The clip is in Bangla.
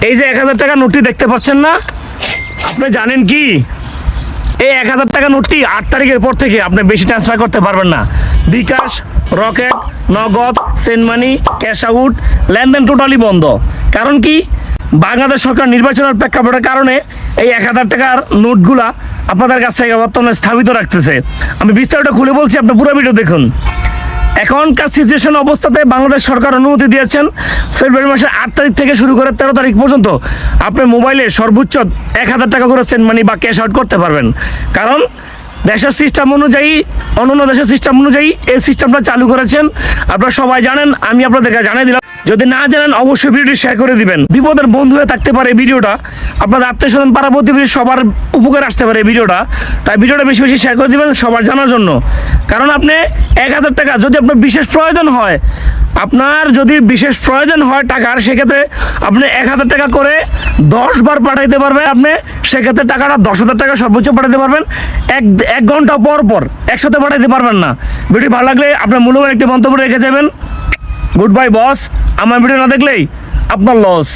এই যে 1000 টাকা নোটটি দেখতে পাচ্ছেন না, আপনি জানেন কি এই 1000 টাকা নোটটি 8 তারিখের পর থেকে আপনি বেশি ট্রান্সফার করতে পারবেন না। বিকাশ, রকেট, নগদ, সেন্ড মানি, ক্যাশ আউট লেনদেন টোটালি বন্ধ। কারণ কি, বাংলাদেশ সরকার নির্বাচনের প্রেক্ষাপটের কারণে এই 1000 টাকার নোটগুলা আপনাদের কাছ থেকে বর্তমানে স্থাপিত রাখতেছে। আমি বিস্তারিত খুলে বলছি, আপনি পুরো ভিডিও দেখুন। এখনকার সিচুয়েশন অবস্থাতে বাংলাদেশ সরকার অনুমতি দিয়েছেন ফেব্রুয়ারি মাসের 8 তারিখ থেকে শুরু করে 13 তারিখ পর্যন্ত আপনি মোবাইলে সর্বোচ্চ 1000 টাকা করে সেন্ড মানি বা ক্যাশ আউট করতে পারবেন। কারণ দেশের সিস্টেম অনুযায়ী, অন্যান্য দেশের সিস্টেম অনুযায়ী এই সিস্টেমটা চালু করেছেন। আপনারা সবাই জানেন, আমি আপনাদেরকে জানিয়ে দিলাম। যদি না জানেন অবশ্যই ভিডিওটি শেয়ার করে দিবেন। বিপদের বন্ধু হয়ে থাকতে পারে ভিডিওটা, আপনাদের আত্মীয় স্বজন পাড়া প্রতিবেশী সবার উপকার আসতে পারে ভিডিওটা। তাই ভিডিওটা বেশি বেশি শেয়ার করে দিবেন সবার জানার জন্য। কারণ আপনি 1000 টাকা যদি আপনার বিশেষ প্রয়োজন হয়, টাকার, সেক্ষেত্রে আপনি 1000 টাকা করে 10 বার পাঠাইতে পারবেন। আপনি সেক্ষেত্রে টাকাটা 10,000 টাকা সর্বোচ্চ পাঠাতে পারবেন। এক ঘন্টা পর পর একসাথে পাঠাইতে পারবেন না। ভিডিও ভালো লাগলে আপনার মূল্যবান একটি মন্তব্য রেখে যাবেন। গুড বাই বস। আমার ভিডিও না দেখলেই আপনার লস।